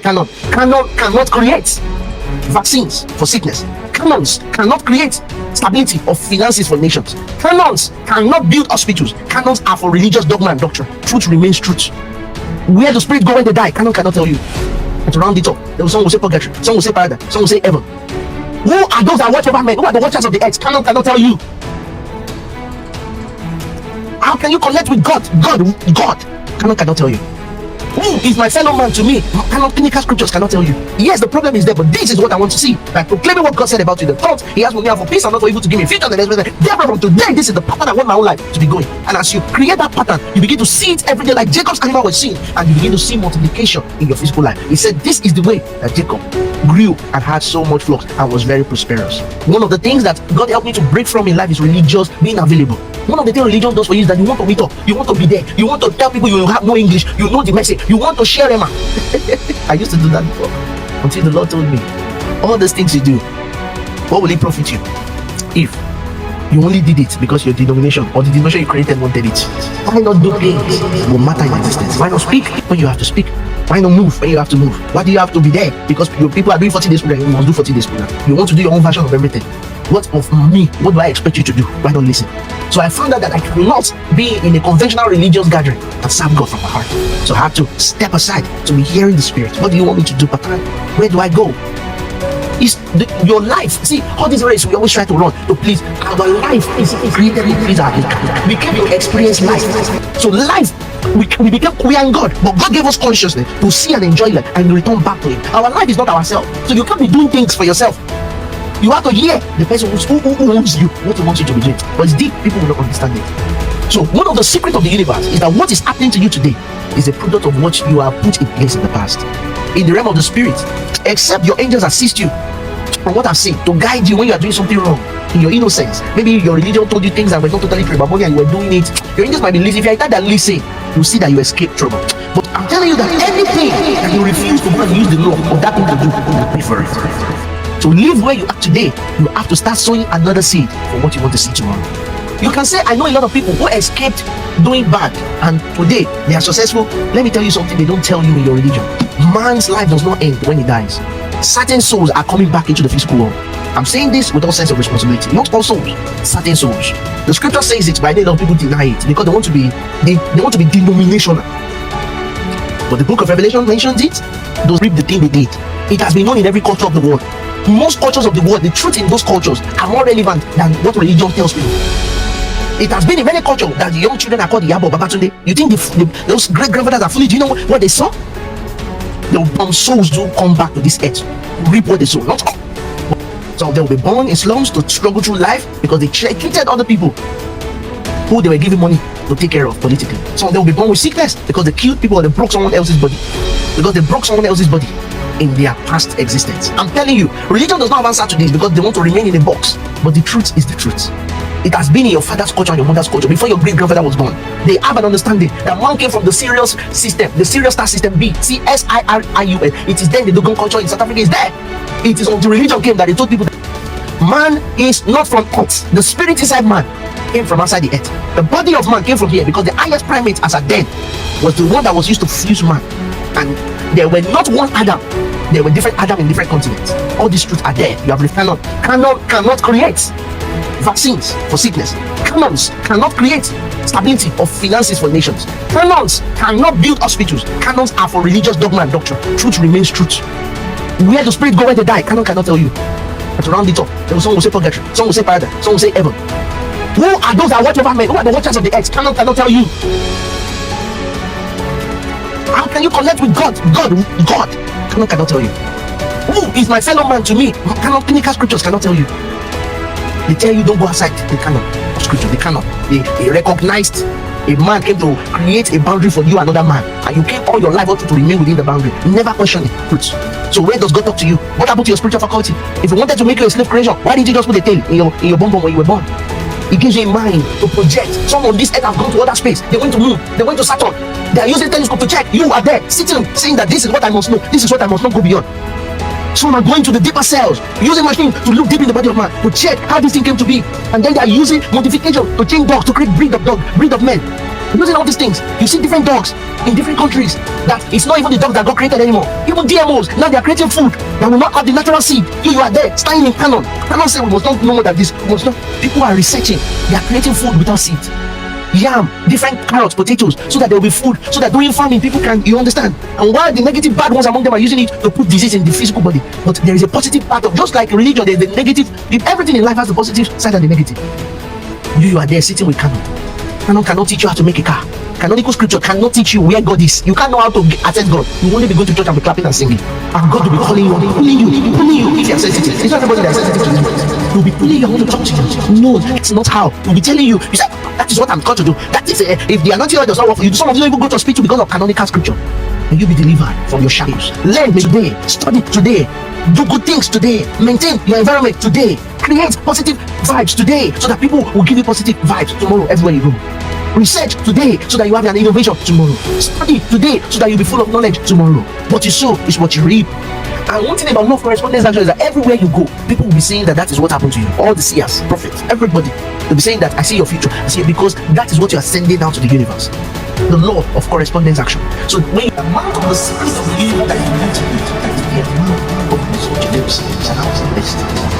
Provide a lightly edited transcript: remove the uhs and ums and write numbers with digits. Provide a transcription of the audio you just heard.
cannot create vaccines for sickness. Canons cannot create stability of finances for nations. Canons cannot build hospitals. Canons are for religious dogma and doctrine. Truth remains truth. Where the spirit go when they die, canon cannot tell you. And to round it up, some will say purgatory, some will say paradise, some will say heaven. Who are those that watch over men? Who are the watchers of the earth? Canon cannot tell you. How can you connect with God? God. Canon cannot tell you. Who is my fellow man to me? Clinical scriptures cannot tell you. Yes, the problem is there, but this is what I want to see. Like proclaiming what God said about you. The thoughts He has for me are for peace and not for evil, to give me future and expectation. Therefore, from today, this is the pattern I want my own life to be going. And as you create that pattern, you begin to see it every day, like Jacob's animal was seen, and you begin to see multiplication in your physical life. He said, "This is the way that Jacob grew and had so much flocks and was very prosperous." One of the things that God helped me to break from in life is religious being available. One of the things religion does for you is that you want to meet up, you want to be there, you want to tell people you have no English, you know the message, you want to share them. I used to do that before, until the Lord told me, all these things you do, what will it profit you if you only did it because your denomination or the denomination you created wanted it? Why not do things that will matter in existence? Why not speak when you have to speak? Why not move when you have to move? Why do you have to be there? Because your people are doing 40 days program, you must do 40 days program. You want to do your own version of everything. What of me? What do I expect you to do? Why not listen? So I found out that I cannot be in a conventional religious gathering and serve God from my heart. So I have to step aside to be hearing the Spirit. What do you want me to do, Papa? Where do I go? Your life. See, all this race we always try to run to please. Our life is created to please our God. We came to experience life. So life, we became queer in God, but God gave us consciousness to see and enjoy life and return back to Him. Our life is not ourselves. So you can't be doing things for yourself. You have to hear the person who owns you, what he wants you to be doing. But it's deep, people will not understand it. So one of the secrets of the universe is that what is happening to you today is a product of what you have put in place in the past. In the realm of the spirit, except your angels assist you, from what I've seen, to guide you when you are doing something wrong. In your innocence, maybe your religion told you things that were not totally true, but when you were doing it, your angels might be listening. If you are that listen, you see that you escape trouble. But I'm telling you that anything that you refuse to go and use the law of that thing to do, you will pay for it. To live where you are today, you have to start sowing another seed for what you want to see tomorrow. You can say, I know a lot of people who escaped doing bad and today they are successful. Let me tell you something they don't tell you in your religion. Man's life does not end when he dies. Certain souls are coming back into the physical world. I'm saying this with all sense of responsibility. Not all souls, certain souls. The scripture says it, but a lot of people deny it because they want to be denominational. But the book of Revelation mentions it. Those reap the thing they did. It has been known in every culture of the world. Most cultures of the world, the truth in those cultures are more relevant than what religion tells people. It has been in many cultures that the young children are called the Yabo Babatunde. You think those great grandfathers are foolish? Do you know what they saw? The souls do come back to this earth, reap what they sow, not all. So they will be born in slums to struggle through life because they treated other people who they were giving money to take care of politically. So they will be born with sickness because they killed people or they broke someone else's body. Because they broke someone else's body in their past existence. I'm telling you, religion does not have answer to this because they want to remain in a box. But the truth is the truth. It has been in your father's culture and your mother's culture before your great grandfather was born. They have an understanding that one came from the Sirius system, the Sirius star system B, CSIRIUS. It is there in the Dogon culture in South Africa. Is there. It is until religion came that they told people that man is not from earth. The spirit inside man came from outside the earth. The body of man came from here because the highest primate as at then was the one that was used to fuse man. And there were not one Adam. There were different Adam in different continents. All these truths are there. You have refined. Canon cannot create vaccines for sickness. Canons cannot create stability of finances for nations. Canons cannot build hospitals. Canons are for religious dogma and doctrine. Truth remains truth. Where the spirit go when they die, canon cannot tell you. And to round it up, some will say purgatory, some will say paradise, some will say heaven. Who are those that watch over men? Who are the watchers of the earth? Canon cannot tell you. How can you connect with God? God. Canon cannot tell you. Who is my fellow man to me? Clinical scriptures cannot tell you. They tell you don't go outside the canon of scripture. They cannot. They recognized a man came to create a boundary for you, another man, and you came all your life also to remain within the boundary, never questioning truth. So where does God talk to you? What happened to your spiritual faculty? If He wanted to make you a slave creation, why did He just put a tail in your bum when you were born? He gives you a mind to project. Some of this earth have gone to other space. They went to moon. They went to Saturn. They are using telescope to check. You are there, sitting, saying that this is what I must know. This is what I must not go beyond. Some are going to the deeper cells, using machine to look deep in the body of man, to check how this thing came to be. And then they are using modification to change dogs, to create breed of dog, breed of men. Using all these things, you see different dogs in different countries that it's not even the dog that got created anymore. Even GMOs, now they are creating food that will not have the natural seed. You are there, standing in canon. Canon say we must not know more than this. We must not. People are researching. They are creating food without seed. Yam, different carrots, potatoes, so that there will be food, so that during farming people can, you understand. And while the negative bad ones among them are using it to put disease in the physical body, but there is a positive part of, just like religion, there's the negative. Everything in life has the positive side and the negative. You are there sitting with canon. Canon cannot teach you how to make a car. Canonical scripture cannot teach you where God is. You can't know how to access God. You will only be going to church and be clapping and singing. And God will be calling you, pulling you if you are sensitive. It's not everybody that is sensitive to this. He will be pulling you, I want to talk to you. No, that's not how. He will be telling you, you say, that is what I'm called to do. That is, if the anointing oil does not work for you, some of you don't even go to hospital because of canonical scripture. And you be delivered from your shadows. Learn today, study today, do good things today, maintain your environment today, create positive vibes today, so that people will give you positive vibes tomorrow everywhere you go. Research today so that you have an innovation tomorrow. Study today so that you'll be full of knowledge tomorrow. What you sow is what you reap. And one thing about love correspondence action is that everywhere you go, people will be saying that is what happened to you. All the seers, prophets, everybody, they'll be saying that I see your future. I see it, because that is what you are sending out to the universe. The law of correspondence action. So when you amount of the secrets of the universe that you want to be, that is the amount of what you do, and I was the best.